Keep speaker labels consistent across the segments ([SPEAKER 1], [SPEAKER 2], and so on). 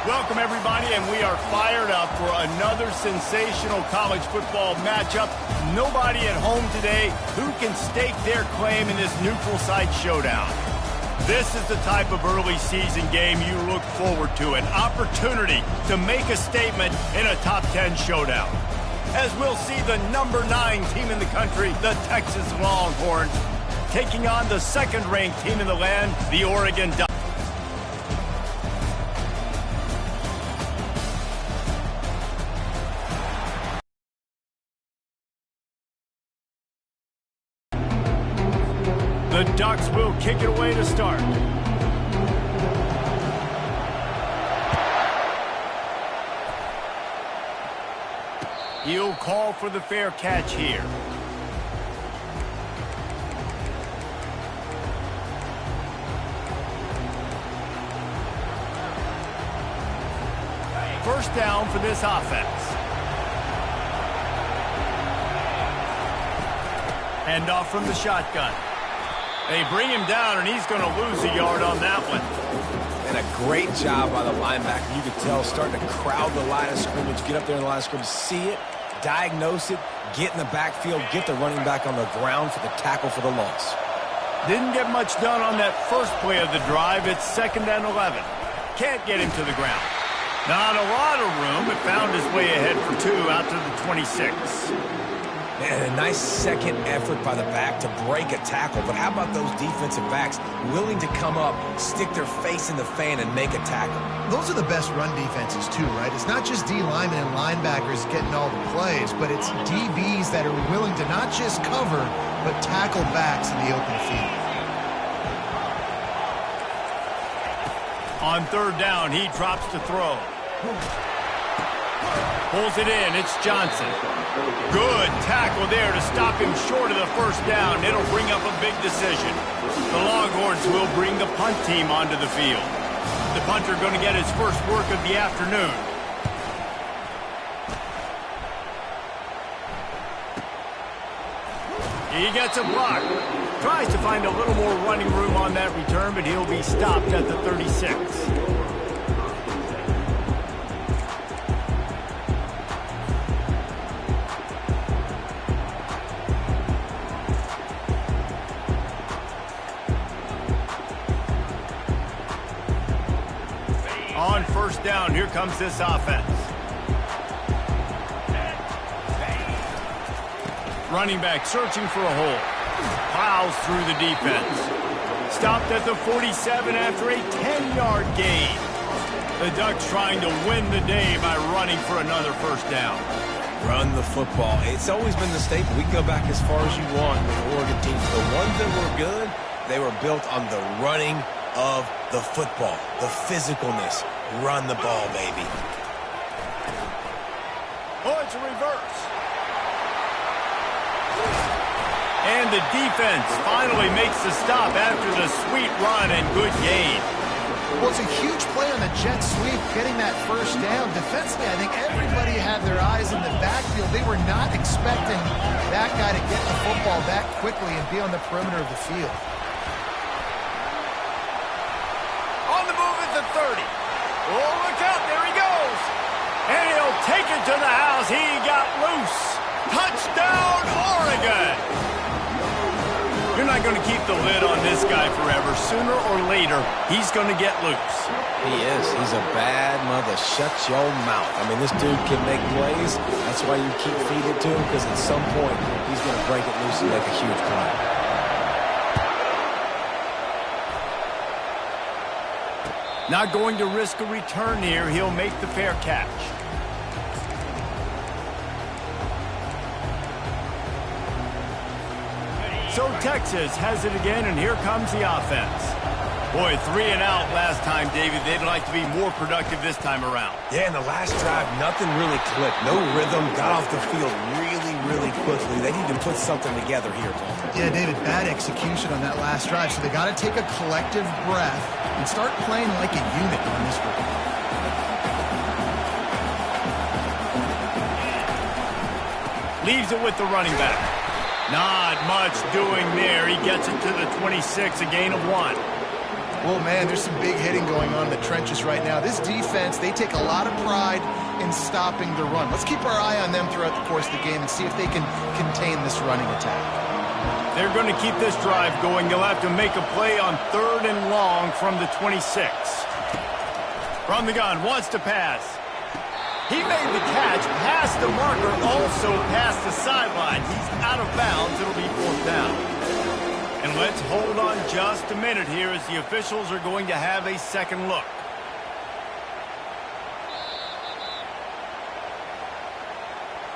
[SPEAKER 1] Welcome, everybody, and we are fired up for another sensational college football matchup. Nobody at home today who can stake their claim in this neutral site showdown. This is the type of early season game you look forward to, an opportunity to make a statement in a top 10 showdown. As we'll see the number 9 team in the country, the Texas Longhorns, taking on the second-ranked team in the land, the Oregon Ducks. The Ducks will kick it away to start. He'll call for the fair catch here. First down for this offense. Hand off from the shotgun. They bring him down, and he's going to lose a yard on that one.
[SPEAKER 2] And a great job by the linebacker. You could tell starting to crowd the line of scrimmage, get up there in the line of scrimmage, see it, diagnose it, get in the backfield, get the running back on the ground for the tackle for the loss.
[SPEAKER 1] Didn't get much done on that first play of the drive. It's 2nd and 11. Can't get him to the ground. Not a lot of room, but found his way ahead for 2 out to the 26.
[SPEAKER 2] And a nice second effort by the back to break a tackle. But how about those defensive backs willing to come up, stick their face in the fan, and make a tackle?
[SPEAKER 3] Those are the best run defenses, too, right? It's not just D linemen and linebackers getting all the plays, but it's DBs that are willing to not just cover, but tackle backs in the open field.
[SPEAKER 1] On 3rd down, he drops to throw. Pulls it in. It's Johnson. Good tackle there to stop him short of the first down. It'll bring up a big decision. The Longhorns will bring the punt team onto the field. The punter going to get his first work of the afternoon. He gets a block. Tries to find a little more running room on that return, but he'll be stopped at the 36. On 1st down, here comes this offense. Running back searching for a hole. Plows through the defense. Stopped at the 47 after a 10-yard gain. The Ducks trying to win the day by running for another first down.
[SPEAKER 2] Run the football. It's always been the staple. We can go back as far as you want with the Oregon teams. The ones that were good, they were built on the running of the football, the physicalness. Run the ball, baby.
[SPEAKER 1] Oh, it's a reverse. And the defense finally makes the stop after the sweet run and good gain.
[SPEAKER 3] Well, it's a huge play on the jet sweep, getting that first down. Defensively, I think everybody had their eyes in the backfield. They were not expecting that guy to get the football that quickly and be on the perimeter of the field.
[SPEAKER 1] On the move at the 30. Oh, look out, there he goes. And he'll take it to the house. He got loose. Touchdown, Oregon. You're not going to keep the lid on this guy forever. Sooner or later, he's going to get loose.
[SPEAKER 2] He is. He's a bad mother. Shut your mouth. I mean, this dude can make plays. That's why you keep feeding it to him, because at some point, he's going to break it loose and make a huge play.
[SPEAKER 1] Not going to risk a return here. He'll make the fair catch. So Texas has it again, and here comes the offense. Boy, 3 and out last time, David. They'd like to be more productive this time around.
[SPEAKER 2] Yeah, in the last drive, nothing really clicked. No rhythm, got off the field really quickly. They need to put something together here, Paul.
[SPEAKER 3] Yeah, David, bad execution on that last drive, so they got to take a collective breath and start playing like a unit on this one.
[SPEAKER 1] Leaves it with the running back. Not much doing there. He gets it to the 26, a gain of 1.
[SPEAKER 3] Well, man, there's some big hitting going on in the trenches right now. This defense, they take a lot of pride in stopping the run. Let's keep our eye on them throughout the course of the game and see if they can contain this running attack.
[SPEAKER 1] They're going to keep this drive going. They'll have to make a play on 3rd and long from the 26. From the gun, wants to pass. He made the catch, past the marker, also past the sideline. He's out of bounds. It'll be 4th down. And let's hold on just a minute here as the officials are going to have a second look.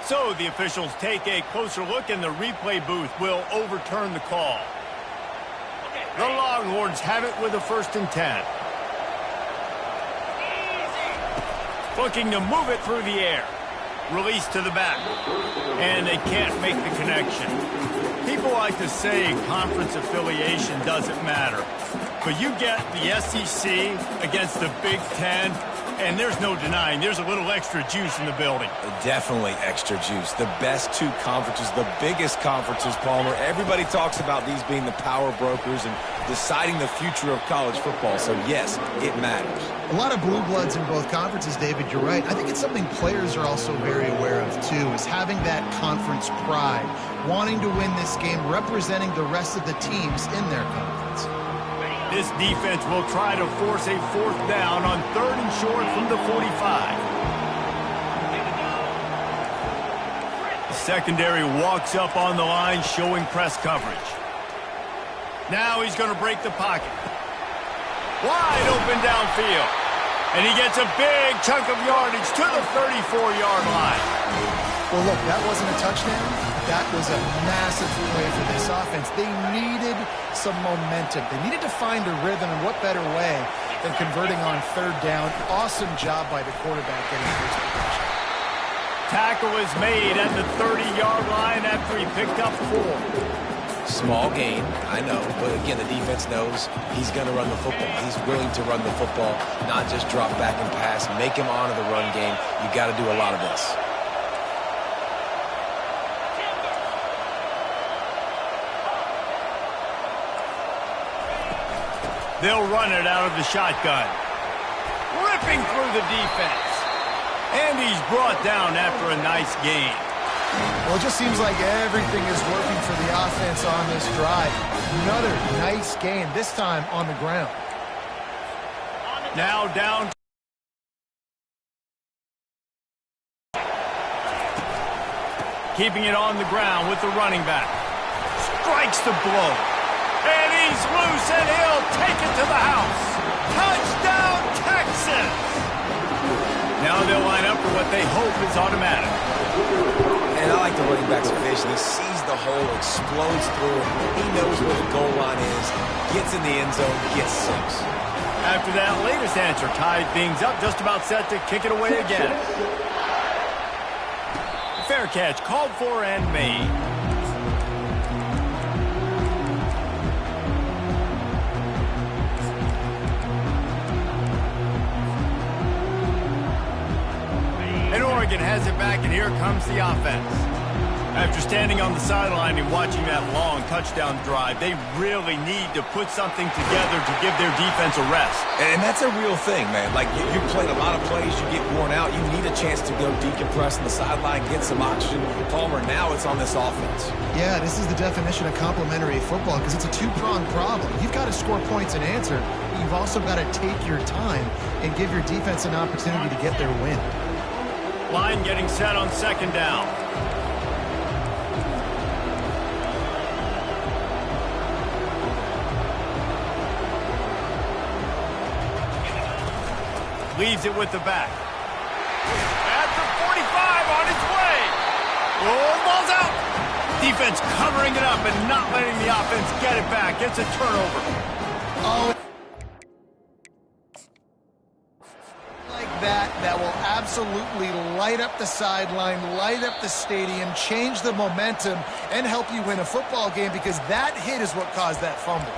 [SPEAKER 1] So the officials take a closer look, and the replay booth will overturn the call. The Longhorns have it with a 1st and 10. Looking to move it through the air. Release to the back. And they can't make the connection. People like to say conference affiliation doesn't matter. But you get the SEC against the Big Ten, and there's no denying there's a little extra juice in the building.
[SPEAKER 2] Definitely extra juice. The best 2 conferences, the biggest conferences, Palmer. Everybody talks about these being the power brokers and deciding the future of college football. So, yes, it matters.
[SPEAKER 3] A lot of blue bloods in both conferences, David, you're right. I think it's something players are also very aware of, too, is having that conference pride, wanting to win this game, representing the rest of the teams in their conference.
[SPEAKER 1] This defense will try to force a 4th down on 3rd and short from the 45. The secondary walks up on the line, showing press coverage. Now he's going to break the pocket. Wide open downfield. And he gets a big chunk of yardage to the 34-yard line.
[SPEAKER 3] Well, look, that wasn't a touchdown. That was a massive play for this offense. They needed some momentum. They needed to find a rhythm, and what better way than converting on 3rd down. Awesome job by the quarterback getting first position.
[SPEAKER 1] Tackle is made at the 30-yard line after he picked up 4.
[SPEAKER 2] Small gain, I know, but again, the defense knows he's going to run the football. He's willing to run the football, not just drop back and pass, make him honor the run game. You got to do a lot of this.
[SPEAKER 1] They'll run it out of the shotgun. Ripping through the defense. And he's brought down after a nice gain.
[SPEAKER 3] Well, it just seems like everything is working for the offense on this drive. Another nice gain, this time on the ground.
[SPEAKER 1] Now down. Keeping it on the ground with the running back. Strikes the blow. And he's loose, and he'll take it to the house. Touchdown, Texas! Now they'll line up for what they hope is automatic.
[SPEAKER 2] And I like the running back's vision. He sees the hole, explodes through it. He knows where the goal line is, gets in the end zone, gets 6.
[SPEAKER 1] After that latest answer, tied things up, just about set to kick it away again. Fair catch, called for and made. And Oregon has it back, and here comes the offense. After standing on the sideline and watching that long touchdown drive, they really need to put something together to give their defense a rest.
[SPEAKER 2] And that's a real thing, man. Like, you played a lot of plays, you get worn out, you need a chance to go decompress on the sideline, get some oxygen. Palmer, now it's on this offense.
[SPEAKER 3] Yeah, this is the definition of complementary football because it's a 2-pronged problem. You've got to score points and answer, but you've also got to take your time and give your defense an opportunity to get their win.
[SPEAKER 1] Line getting set on 2nd down. Leaves it with the back. At the 45, on its way. Oh, ball's out. Defense covering it up and not letting the offense get it back. It's a turnover.
[SPEAKER 3] Oh, like that will absolutely light up the sideline, light up the stadium, change the momentum, and help you win a football game because that hit is what caused that fumble.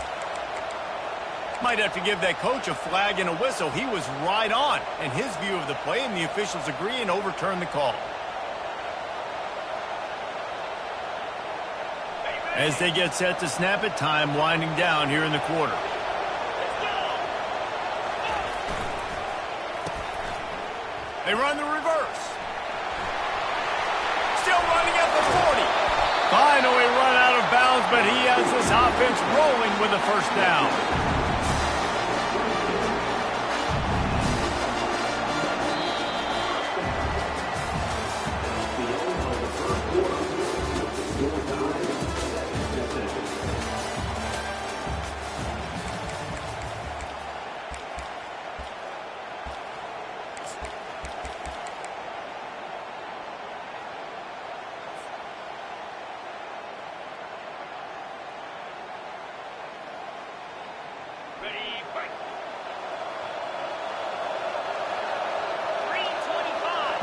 [SPEAKER 1] Might have to give that coach a flag and a whistle. He was right on in his view of the play, and the officials agree and overturn the call. As they get set to snap it, time winding down here in the quarter. They run the reverse. Still running at the 40. Finally run out of bounds, but he has this offense rolling with a first down.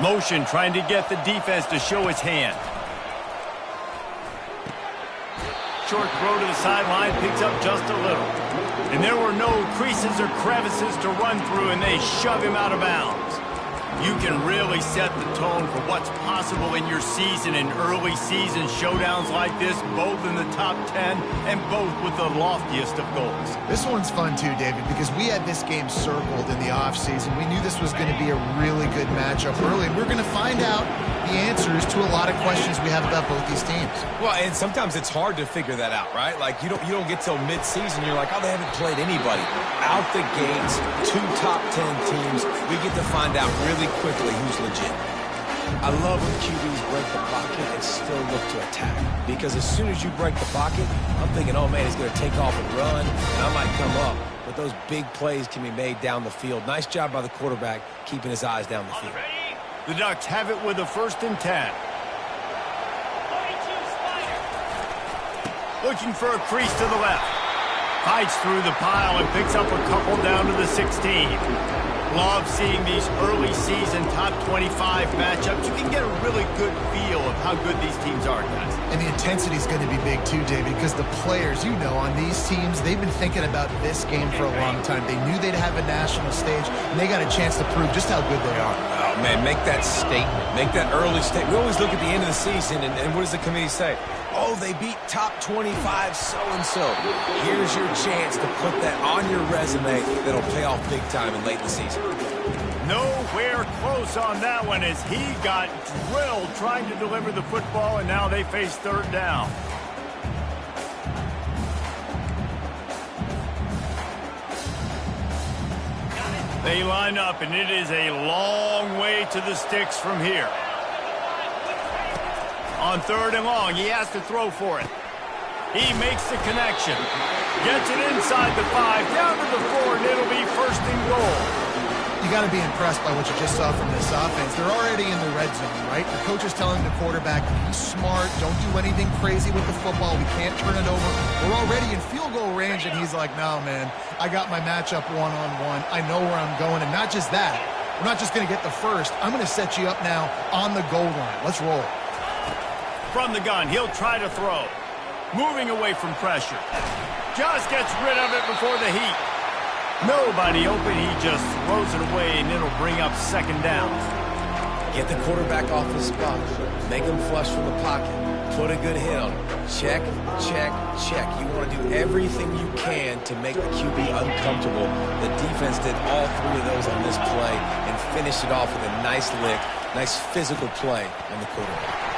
[SPEAKER 1] Motion, trying to get the defense to show its hand. Short throw to the sideline, picks up just a little. And there were no creases or crevices to run through, and they shove him out of bounds. You can really set the tone for what's possible in your season in early season showdowns like this, both in the top 10 and both with the loftiest of goals.
[SPEAKER 3] This one's fun too, David, because we had this game circled in the offseason. We knew this was going to be a really good matchup early, and we're going to find out the answers to a lot of questions we have about both these teams.
[SPEAKER 2] Well, and sometimes it's hard to figure that out, right? Like, you don't get till mid-season, you're like, oh, they haven't played anybody. Out the gates, 2 top 10 teams, we get to find out really quickly who's legit. I love when QBs break the pocket and still look to attack. Because as soon as you break the pocket, I'm thinking, oh, man, he's going to take off and run, and I might come up. But those big plays can be made down the field. Nice job by the quarterback keeping his eyes down the field.
[SPEAKER 1] The Ducks have it with a 1st and 10. Looking for a crease to the left. Fights through the pile and picks up a couple down to the 16. Love seeing these early season top 25 matchups. You can get a really good feel of how good these teams are, guys.
[SPEAKER 3] And the intensity is going to be big too, David, because the players, you know, on these teams, they've been thinking about this game for a long time. They knew they'd have a national stage, and they got a chance to prove just how good they are.
[SPEAKER 2] Oh, man, make that statement. Make that early statement. We always look at the end of the season, and what does the committee say? Oh, they beat top 25 so-and-so. Here's your chance to put that on your resume that'll pay off big time and late in the season.
[SPEAKER 1] Nowhere close on that one as he got drilled trying to deliver the football, and now they face 3rd down. They line up, and it is a long way to the sticks from here. On 3rd and long, he has to throw for it. He makes the connection. Gets it inside the 5, down to the 4, and it'll be 1st and goal.
[SPEAKER 3] You got to be impressed by what you just saw from this offense. They're already in the red zone, right? The coach is telling the quarterback, be smart, don't do anything crazy with the football. We can't turn it over. We're already in field goal range, and he's like, no, man, I got my matchup one-on-one. I know where I'm going, and not just that. We're not just going to get the first. I'm going to set you up now on the goal line. Let's roll.
[SPEAKER 1] From the gun, he'll try to throw. Moving away from pressure. Just gets rid of it before the heat. Nobody open, he just throws it away, and it'll bring up 2nd down.
[SPEAKER 2] Get the quarterback off his spot. Make him flush from the pocket. Put a good hit on him. Check, check, check. You want to do everything you can to make the QB uncomfortable. The defense did all 3 of those on this play and finished it off with a nice lick, nice physical play on the quarterback.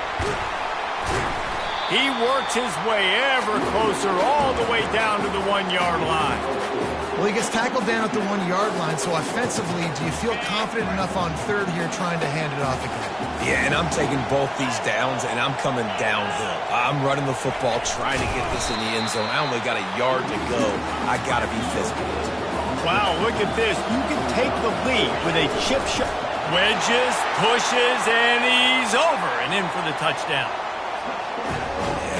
[SPEAKER 1] He works his way ever closer all the way down to the 1-yard line.
[SPEAKER 3] Well, he gets tackled down at the 1-yard line, so offensively, do you feel confident enough on 3rd here trying to hand it off again?
[SPEAKER 2] Yeah, and I'm taking both these downs, and I'm coming downhill. I'm running the football, trying to get this in the end zone. I only got a yard to go. I got to be physical.
[SPEAKER 1] Wow, look at this. You can take the lead with a chip shot. Wedges, pushes, and he's over and in for the touchdown.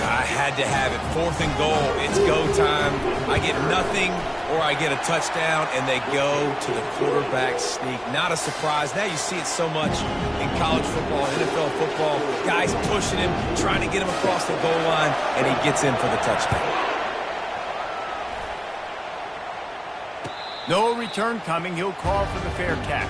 [SPEAKER 2] I had to have it. 4th and goal. It's go time. I get nothing or I get a touchdown, and they go to the quarterback sneak. Not a surprise. Now you see it so much in college football, NFL football. Guys pushing him, trying to get him across the goal line, and he gets in for the touchdown.
[SPEAKER 1] No return coming. He'll call for the fair catch.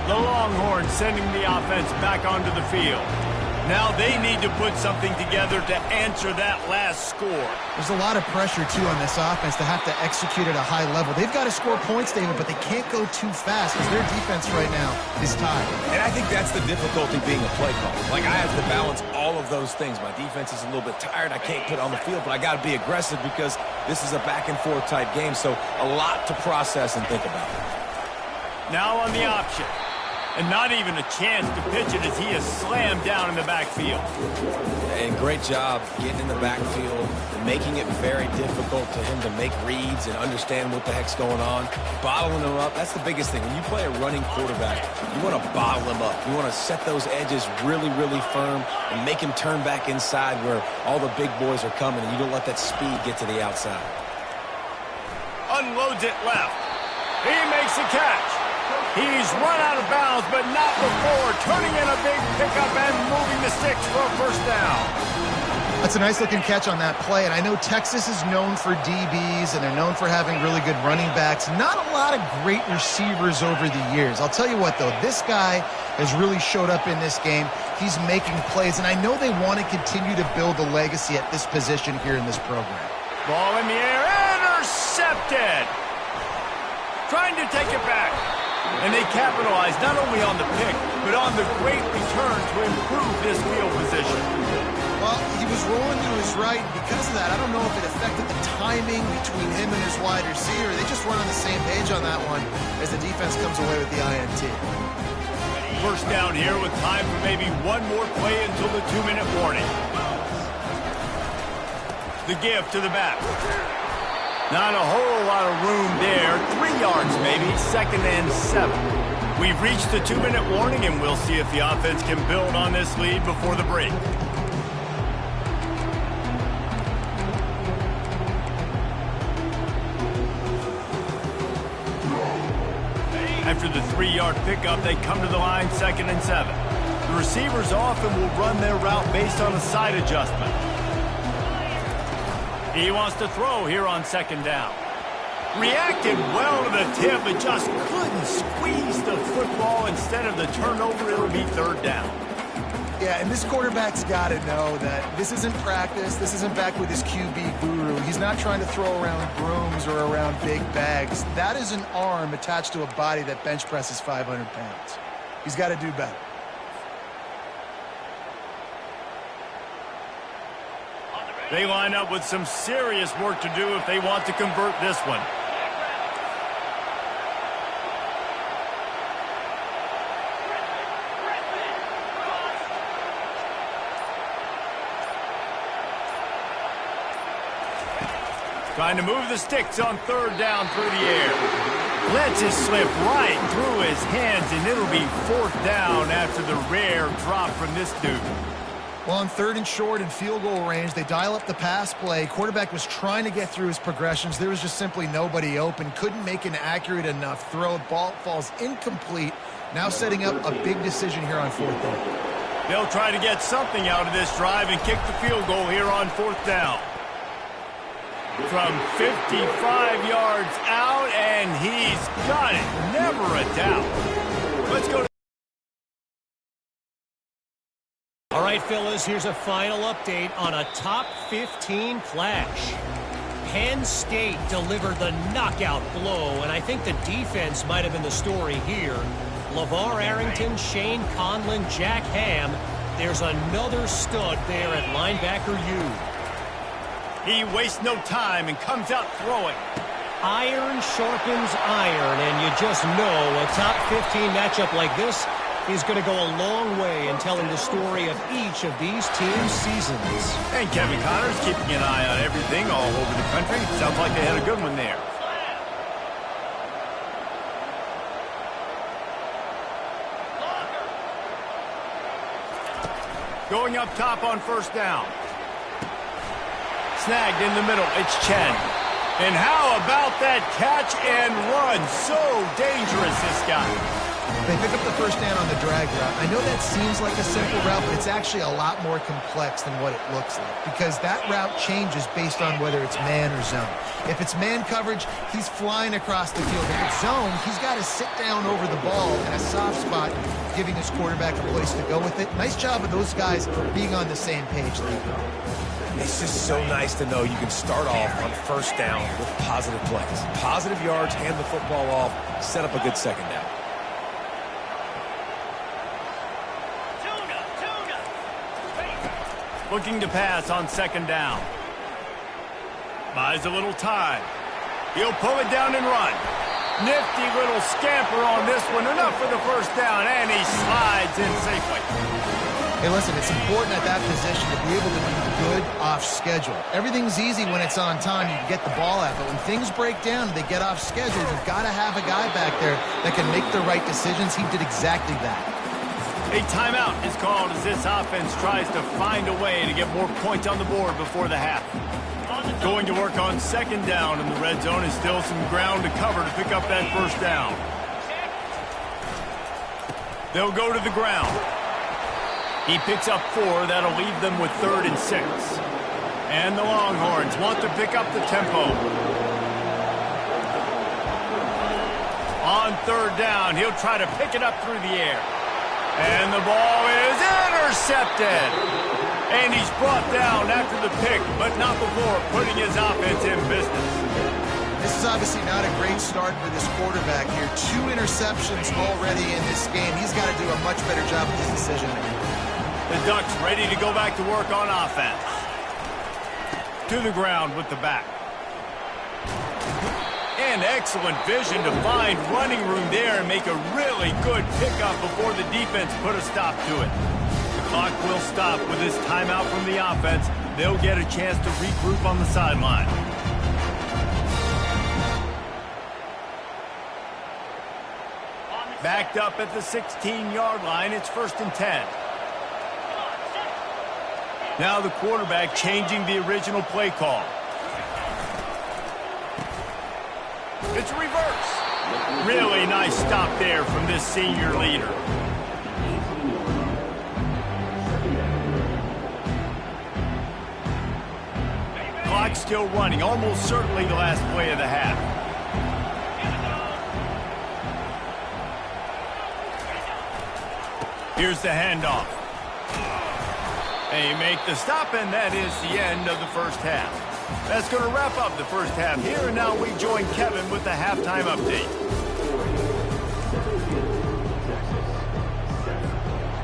[SPEAKER 1] The Longhorns sending the offense back onto the field. Now they need to put something together to answer that last score.
[SPEAKER 3] There's a lot of pressure, too, on this offense to have to execute at a high level. They've got to score points, David, but they can't go too fast because their defense right now is tied.
[SPEAKER 2] And I think that's the difficulty being a play caller. Like, I have to balance all of those things. My defense is a little bit tired. I can't put it on the field, but I got to be aggressive because this is a back-and-forth type game, so a lot to process and think about.
[SPEAKER 1] Now on the option. And not even a chance to pitch it as he is slammed down in the backfield.
[SPEAKER 2] And great job getting in the backfield and making it very difficult to him to make reads and understand what the heck's going on. Bottling him up, that's the biggest thing. When you play a running quarterback, you want to bottle him up. You want to set those edges really, really firm and make him turn back inside where all the big boys are coming, and you don't let that speed get to the outside.
[SPEAKER 1] Unloads it left. He makes the catch. He's run out of bounds, but not before turning in a big pickup and moving the sticks for a first down.
[SPEAKER 3] That's a nice-looking catch on that play, and I know Texas is known for DBs, and they're known for having really good running backs. Not a lot of great receivers over the years. I'll tell you what, though, this guy has really showed up in this game. He's making plays, and I know they want to continue to build a legacy at this position here in this program.
[SPEAKER 1] Ball in the air, intercepted. Trying to take it back. And they capitalize not only on the pick, but on the great return to improve this field position.
[SPEAKER 3] Well, he was rolling to his right, and because of that, I don't know if it affected the timing between him and his wide receiver. They just weren't on the same page on that one as the defense comes away with the INT.
[SPEAKER 1] First down here with time for maybe one more play until the 2-minute warning. The give to the back. Not a whole lot of room there. 3 yards maybe, 2nd and 7. We've reached the 2-minute warning, and we'll see if the offense can build on this lead before the break. After the 3-yard pickup, they come to the line 2nd and 7. The receivers often will run their route based on a side adjustment. He wants to throw here on 2nd down. Reacted well to the tip, but just couldn't squeeze the football. Instead of the turnover, it'll be 3rd down.
[SPEAKER 3] Yeah, and this quarterback's got to know that this isn't practice. This isn't back with his QB guru. He's not trying to throw around brooms or around big bags. That is an arm attached to a body that bench presses 500 pounds. He's got to do better.
[SPEAKER 1] They line up with some serious work to do if they want to convert this one. Trying to move the sticks on 3rd down through the air. Lets it slip right through his hands, and it'll be 4th down after the rare drop from this dude.
[SPEAKER 3] Well, on 3rd and short and field goal range, they dial up the pass play. Quarterback was trying to get through his progressions. There was just simply nobody open. Couldn't make an accurate enough throw. Ball falls incomplete. Now setting up a big decision here on 4th down.
[SPEAKER 1] They'll try to get something out of this drive and kick the field goal here on 4th down. From 55 yards out, and he's got it. Never a doubt. Let's go to...
[SPEAKER 4] All right, fellas, here's a final update on a top 15 clash. Penn State delivered the knockout blow, and I think the defense might have been the story here. LeVar Arrington, Shane Conlon, Jack Ham. There's another stud there at linebacker U.
[SPEAKER 1] He wastes no time and comes out throwing.
[SPEAKER 4] Iron sharpens iron, and you just know a top 15 matchup like this is going to go a long way in telling the story of each of these teams' seasons.
[SPEAKER 1] And Kevin Connors keeping an eye on everything all over the country. Sounds like they had a good one there. Going up top on 1st down. Snagged in the middle. It's Chen. And how about that catch and run? So dangerous, this guy.
[SPEAKER 3] They pick up the first down on the drag route. I know that seems like a simple route, but it's actually a lot more complex than what it looks like because that route changes based on whether it's man or zone. If it's man coverage, he's flying across the field. If it's zone, he's got to sit down over the ball in a soft spot, giving his quarterback a place to go with it. Nice job of those guys being on the same page there.
[SPEAKER 2] It's just so nice to know you can start off on first down with positive plays. Positive yards, hand the football off, set up a good second down.
[SPEAKER 1] Looking to pass on second down. Buys a little time. He'll pull it down and run. Nifty little scamper on this one. Enough for the first down, and he slides in safely.
[SPEAKER 3] Hey, listen, it's important at that position to be able to be good off schedule. Everything's easy when it's on time. You can get the ball out, but when things break down and they get off schedule, you've got to have a guy back there that can make the right decisions. He did exactly that.
[SPEAKER 1] A timeout is called as this offense tries to find a way to get more points on the board before the half. Going to work on second down in the red zone is still some ground to cover to pick up that first down. They'll go to the ground. He picks up 4. That'll leave them with 3rd and 6. And the Longhorns want to pick up the tempo. On third down, he'll try to pick it up through the air. And the ball is intercepted. And he's brought down after the pick, but not before putting his offense in business.
[SPEAKER 3] This is obviously not a great start for this quarterback here. 2 interceptions already in this game. He's got to do a much better job with his decision-making.
[SPEAKER 1] The Ducks ready to go back to work on offense. To the ground with the back. And excellent vision to find running room there and make a really good pickup before the defense put a stop to it. The clock will stop with this timeout from the offense. They'll get a chance to regroup on the sideline. Backed up at the 16-yard line, it's 1st and 10. Now the quarterback changing the original play call. It's a reverse. Really nice stop there from this senior leader. Clock still running, almost certainly the last play of the half. Here's the handoff. They make the stop, and that is the end of the first half. That's going to wrap up the first half here, and now we join Kevin with the halftime update.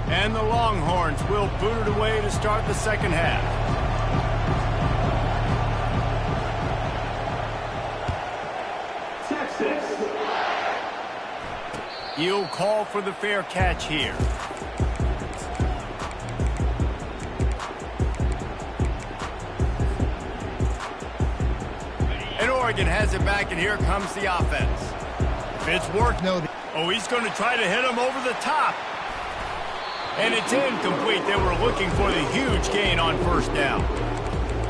[SPEAKER 1] And the Longhorns will boot it away to start the second half. He'll call for the fair catch here. Oregon has it back, and here comes the offense. If it's worked, he's going to try to hit him over the top. And it's incomplete. They were looking for the huge gain on first down.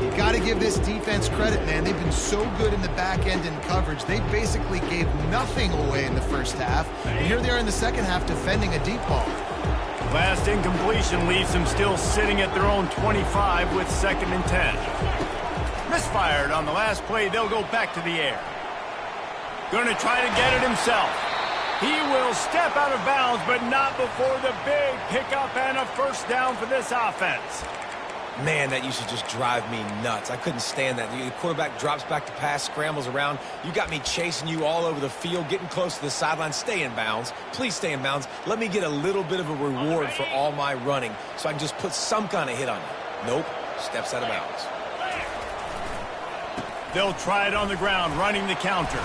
[SPEAKER 3] You got to give this defense credit, man. They've been so good in the back end in coverage. They basically gave nothing away in the first half. And here they are in the second half defending a deep ball.
[SPEAKER 1] Last incompletion leaves them still sitting at their own 25 with 2nd and 10. Misfired on the last play. They'll go back to the air. Going to try to get it himself. He will step out of bounds, but not before the big pickup and a first down for this offense.
[SPEAKER 2] Man, that used to just drive me nuts. I couldn't stand that. The quarterback drops back to pass, scrambles around. You got me chasing you all over the field, getting close to the sideline. Stay in bounds. Please stay in bounds. Let me get a little bit of a reward for all my running so I can just put some kind of hit on you. Nope. Steps out of bounds.
[SPEAKER 1] They'll try it on the ground, running the counter.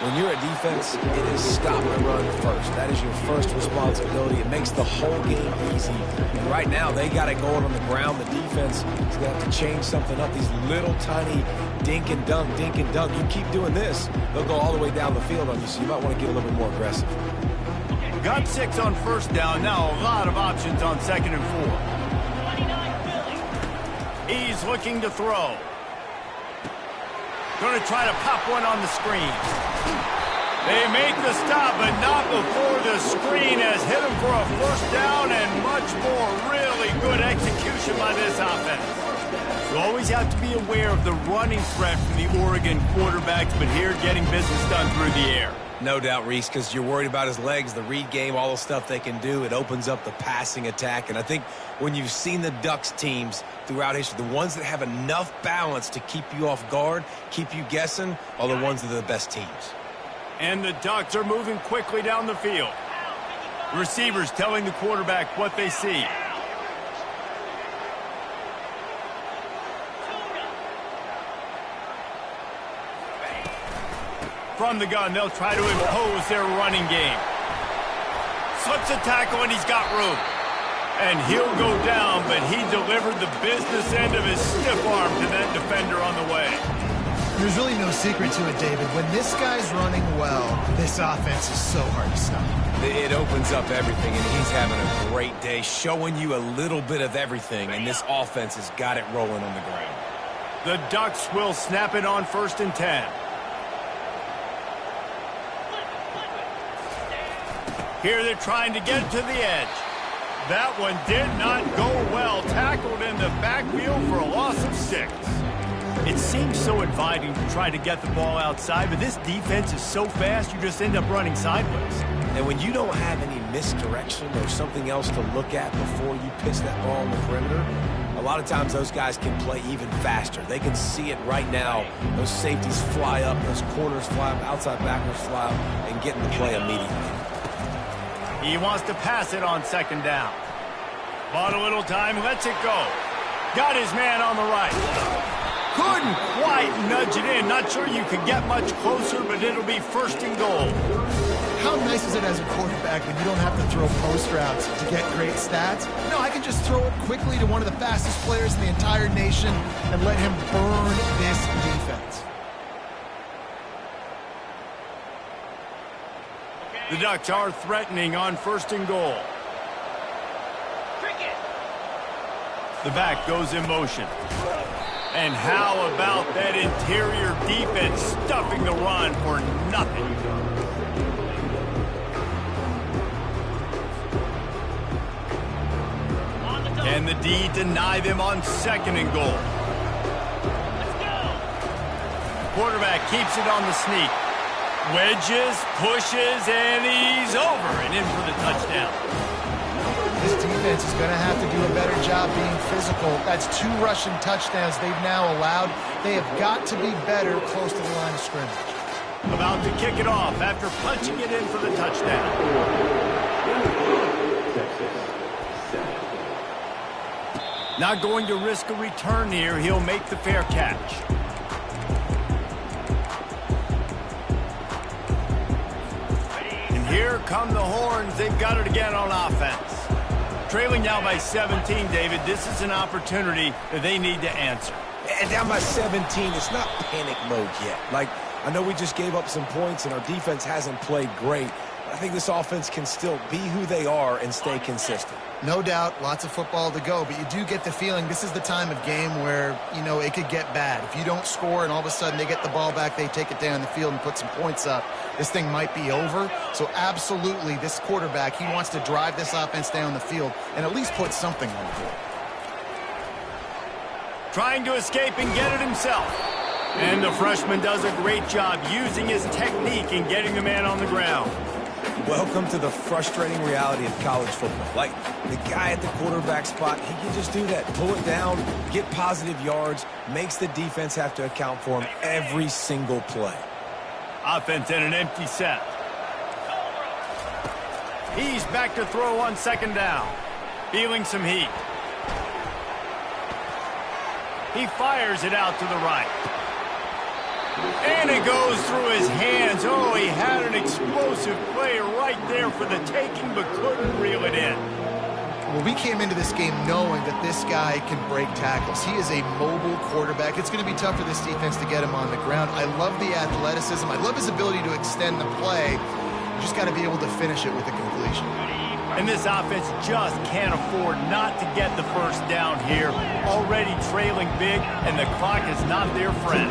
[SPEAKER 2] When you're a defense, it is stop the run first. That is your first responsibility. It makes the whole game easy. And right now, they got it going on the ground. The defense is going to have to change something up. These little tiny dink and dunk. You keep doing this, they'll go all the way down the field on you, so you might want to get a little bit more aggressive.
[SPEAKER 1] Got 6 on first down. Now a lot of options on 2nd and 4. He's looking to throw. Going to try to pop one on the screen. They make the stop, but not before the screen has hit them for a first down and much more. Really good execution by this offense. You always have to be aware of the running threat from the Oregon quarterbacks, but here getting business done through the air.
[SPEAKER 2] No doubt, Reese, because you're worried about his legs, the read game, all the stuff they can do. It opens up the passing attack. And I think when you've seen the Ducks teams throughout history, the ones that have enough balance to keep you off guard, keep you guessing, are the ones that are the best teams.
[SPEAKER 1] And the Ducks are moving quickly down the field. Receivers telling the quarterback what they see. From the gun, they'll try to impose their running game. Slips a tackle, and he's got room. And he'll go down, but he delivered the business end of his stiff arm to that defender on the way.
[SPEAKER 3] There's really no secret to it, David. When this guy's running well, this offense is so hard to stop.
[SPEAKER 2] It opens up everything, and he's having a great day, showing you a little bit of everything, and this offense has got it rolling on the ground.
[SPEAKER 1] The Ducks will snap it on 1st and 10. Here they're trying to get to the edge. That one did not go well. Tackled in the backfield for a loss of 6. It seems so inviting to try to get the ball outside, but this defense is so fast you just end up running sideways.
[SPEAKER 2] And when you don't have any misdirection or something else to look at before you pitch that ball on the perimeter, a lot of times those guys can play even faster. They can see it right now. Those safeties fly up, those corners fly up, outside backers fly up, and get in the play immediately.
[SPEAKER 1] He wants to pass it on 2nd down. Bought a little time, lets it go. Got his man on the right. Couldn't quite nudge it in. Not sure you could get much closer, but it'll be 1st and goal.
[SPEAKER 3] How nice is it as a quarterback when you don't have to throw post routes to get great stats? No, I can just throw it quickly to one of the fastest players in the entire nation and let him burn this defense.
[SPEAKER 1] The Ducks are threatening on 1st and goal. The back goes in motion. And how about that interior defense stuffing the run for nothing? Can the D deny them on 2nd and goal? Quarterback keeps it on the sneak. Wedges, pushes, and he's over and in for the touchdown.
[SPEAKER 3] This defense is going to have to do a better job being physical. That's 2 rushing touchdowns they've now allowed. They have got to be better close to the line of scrimmage.
[SPEAKER 1] About to kick it off after punching it in for the touchdown. Not going to risk a return here. He'll make the fair catch. And here come the horns. They've got it again on offense. Trailing now by 17, David. This is an opportunity that they need to answer.
[SPEAKER 2] And down by 17, it's not panic mode yet. Like, I know we just gave up some points and our defense hasn't played great. But I think this offense can still be who they are and stay consistent.
[SPEAKER 3] No doubt, lots of football to go, but you do get the feeling this is the time of game where, you know, it could get bad. If you don't score and all of a sudden they get the ball back, they take it down the field and put some points up, this thing might be over. So absolutely, this quarterback, he wants to drive this offense down the field and at least put something on the board.
[SPEAKER 1] Trying to escape and get it himself. And the freshman does a great job using his technique and getting the man on the ground.
[SPEAKER 2] Welcome to the frustrating reality of college football. Like, the guy at the quarterback spot, he can just do that. Pull it down, get positive yards, makes the defense have to account for him every single play.
[SPEAKER 1] Offense in an empty set. He's back to throw on 2nd down. Feeling some heat. He fires it out to the right. And it goes through his hands. Oh, he had an explosive play right there for the taking, but couldn't reel it in.
[SPEAKER 3] Well, we came into this game knowing that this guy can break tackles. He is a mobile quarterback. It's going to be tough for this defense to get him on the ground. I love the athleticism. I love his ability to extend the play. You just got to be able to finish it with a completion.
[SPEAKER 1] And this offense just can't afford not to get the first down here. Already trailing big, and the clock is not their friend.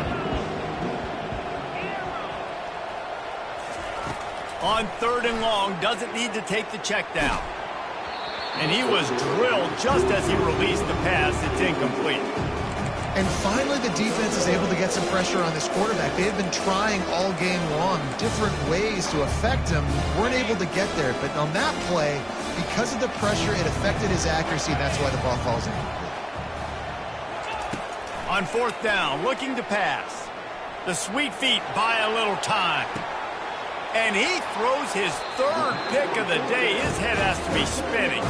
[SPEAKER 1] On 3rd and long, doesn't need to take the check down. And he was drilled just as he released the pass. It's incomplete.
[SPEAKER 3] And finally, the defense is able to get some pressure on this quarterback. They had been trying all game long different ways to affect him. Weren't able to get there. But on that play, because of the pressure, it affected his accuracy, and that's why the ball falls incomplete.
[SPEAKER 1] On 4th down, looking to pass. The sweet feet buy a little time. And he throws his 3rd pick of the day. His head has to be spinning.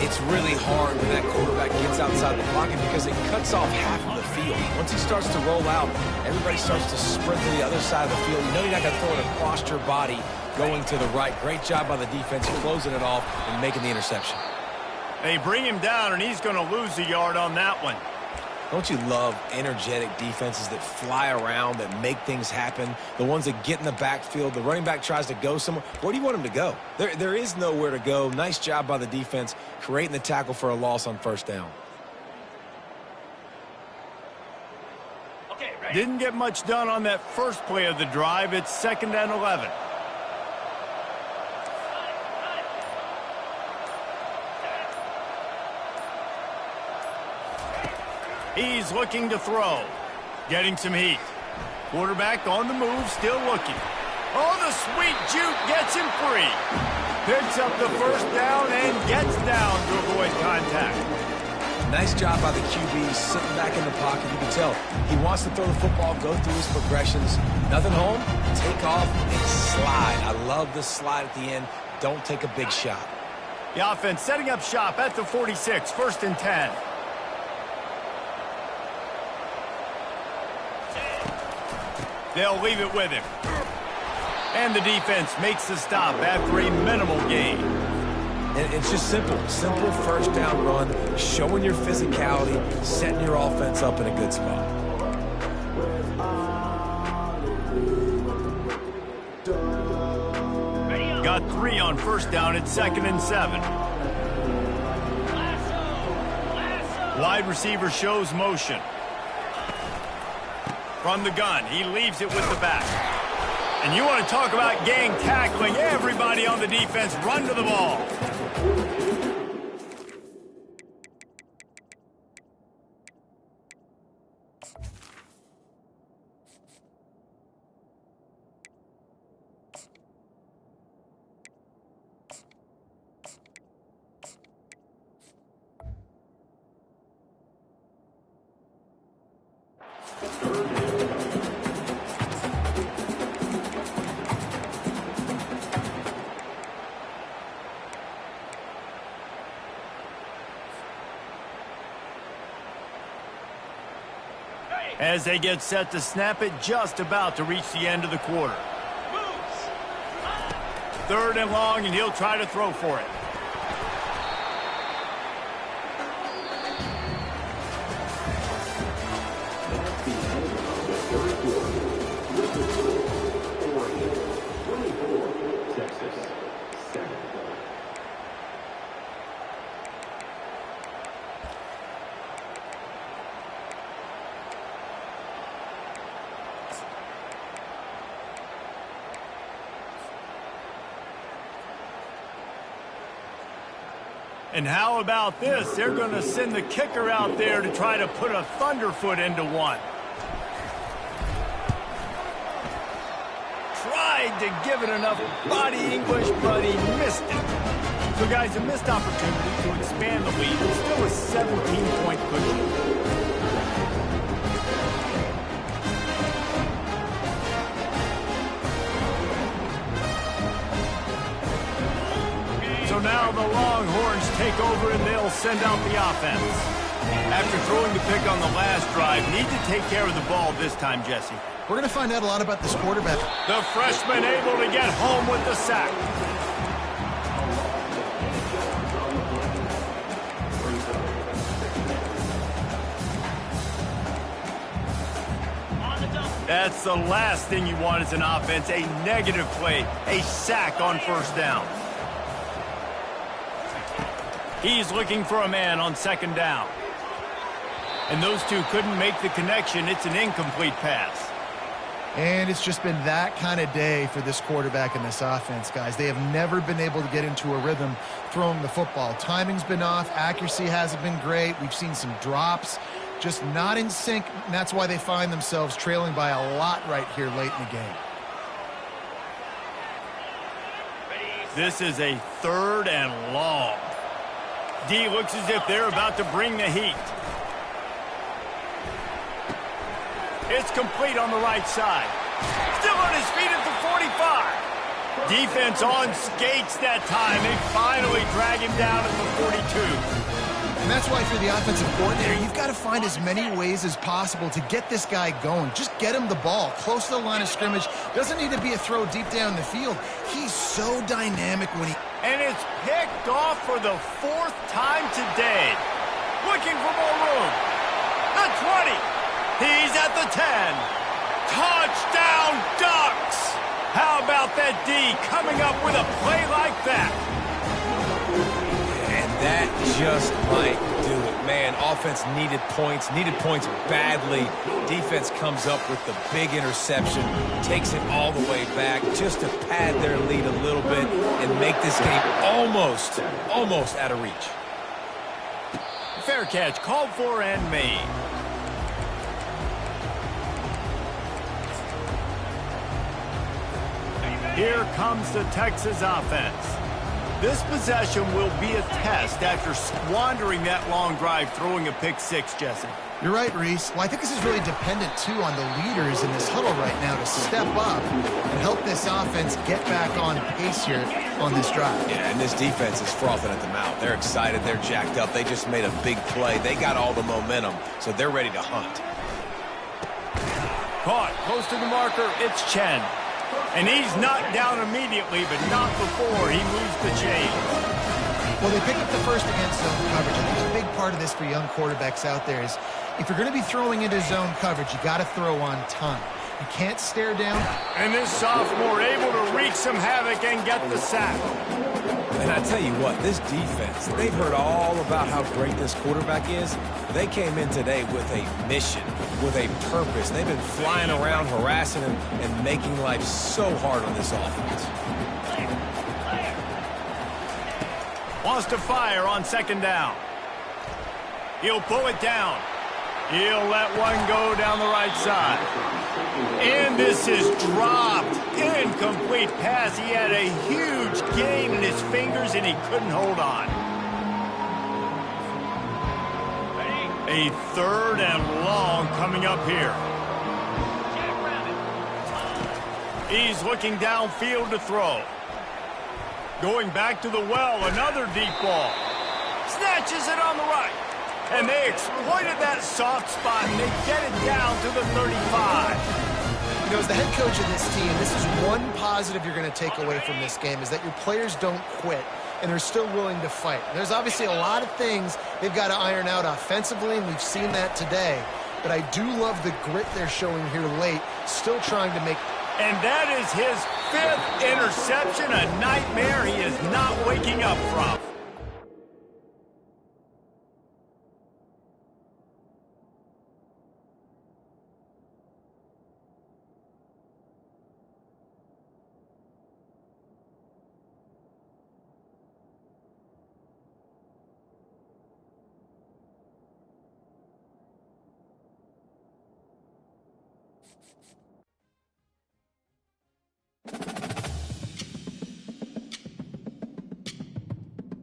[SPEAKER 2] It's really hard when that quarterback gets outside the pocket because it cuts off half of the field. Once he starts to roll out, everybody starts to sprint to the other side of the field. You know you're not going to throw it across your body going to the right. Great job by the defense closing it off and making the interception.
[SPEAKER 1] They bring him down, and he's going to lose a yard on that one.
[SPEAKER 2] Don't you love energetic defenses that fly around, that make things happen? The ones that get in the backfield, the running back tries to go somewhere. Where do you want him to go? There is nowhere to go. Nice job by the defense creating the tackle for a loss on 1st down.
[SPEAKER 1] Okay, right. Didn't get much done on that first play of the drive. It's 2nd and 11. He's looking to throw. Getting some heat. Quarterback on the move, still looking. Oh, the sweet juke gets him free. Picks up the 1st down and gets down to avoid contact.
[SPEAKER 2] Nice job by the QB, sitting back in the pocket. You can tell he wants to throw the football, go through his progressions. Nothing home, take off, and slide. I love the slide at the end. Don't take a big shot.
[SPEAKER 1] The offense setting up shop at the 46, 1st and 10. They'll leave it with him. And the defense makes the stop after a minimal gain.
[SPEAKER 2] And it's just simple 1st down run, showing your physicality, setting your offense up in a good spot.
[SPEAKER 1] Got 3 on 1st down at 2nd and 7. Wide receiver shows motion. From the gun, he leaves it with the back. And you want to talk about gang tackling. Everybody on the defense run to the ball. As they get set to snap it, just about to reach the end of the quarter. 3rd and long, and he'll try to throw for it. And how about this? They're going to send the kicker out there to try to put a thunderfoot into one. Tried to give it enough body English, but he missed it. So, guys, a missed opportunity to expand the lead. It's still a 17-point cushion. So now the Longhorns take over and they'll send out the offense. After throwing the pick on the last drive, need to take care of the ball this time, Jesse.
[SPEAKER 3] We're going to find out a lot about this quarterback.
[SPEAKER 1] The freshman able to get home with the sack. That's the last thing you want as an offense, a negative play, a sack on 1st down. He's looking for a man on 2nd down. And those two couldn't make the connection. It's an incomplete pass.
[SPEAKER 3] And it's just been that kind of day for this quarterback and this offense, guys. They have never been able to get into a rhythm throwing the football. Timing's been off. Accuracy hasn't been great. We've seen some drops. Just not in sync, and that's why they find themselves trailing by a lot right here late in the game.
[SPEAKER 1] This is a 3rd and long. D looks as if they're about to bring the heat. It's complete on the right side. Still on his feet at the 45. Defense on skates that time. They finally drag him down at the 42.
[SPEAKER 3] And that's why if you're the offensive coordinator, you've got to find as many ways as possible to get this guy going. Just get him the ball close to the line of scrimmage. Doesn't need to be a throw deep down the field. He's so dynamic when he...
[SPEAKER 1] And it's picked off for the 4th time today. Looking for more room. The 20. He's at the 10. Touchdown, Ducks! How about that D coming up with a play like that?
[SPEAKER 2] And that just might do it. Man, offense needed points badly. Defense comes up with the big interception, takes it all the way back just to pad their lead a little bit and make this game almost out of reach.
[SPEAKER 1] Fair catch, called for and made. Here comes the Texas offense. This possession will be a test after squandering that long drive, throwing a pick 6, Jesse.
[SPEAKER 3] You're right, Reese. Well, I think this is really dependent, too, on the leaders in this huddle right now to step up and help this offense get back on pace here on this drive.
[SPEAKER 2] Yeah, and this defense is frothing at the mouth. They're excited. They're jacked up. They just made a big play. They got all the momentum, so they're ready to hunt.
[SPEAKER 1] Caught close to the marker. It's Chen. And he's knocked down immediately, but not before he moves the chain.
[SPEAKER 3] Well, they pick up the first against zone coverage. I think a big part of this for young quarterbacks out there is if you're going to be throwing into zone coverage, you got to throw on time. You can't stare down.
[SPEAKER 1] And this sophomore able to wreak some havoc and get the sack.
[SPEAKER 2] And I tell you what, this defense, they've heard all about how great this quarterback is. They came in today with a mission, with a purpose. They've been flying around, harassing him, and making life so hard on this offense.
[SPEAKER 1] Wants to fire on 2nd down. He'll pull it down. He'll let one go down the right side. And this is dropped. Incomplete pass. He had a huge gain in his fingers, and he couldn't hold on. A 3rd and long coming up here. He's looking downfield to throw. Going back to the well, another deep ball. Snatches it on the right. And they exploited that soft spot, and they get it down to the 35.
[SPEAKER 3] You know, as the head coach of this team, this is one positive you're going to take away from this game, is that your players don't quit, and they're still willing to fight. There's obviously a lot of things they've got to iron out offensively, and we've seen that today. But I do love the grit they're showing here late, still trying to make...
[SPEAKER 1] And that is his 5th interception, a nightmare he is not waking up from.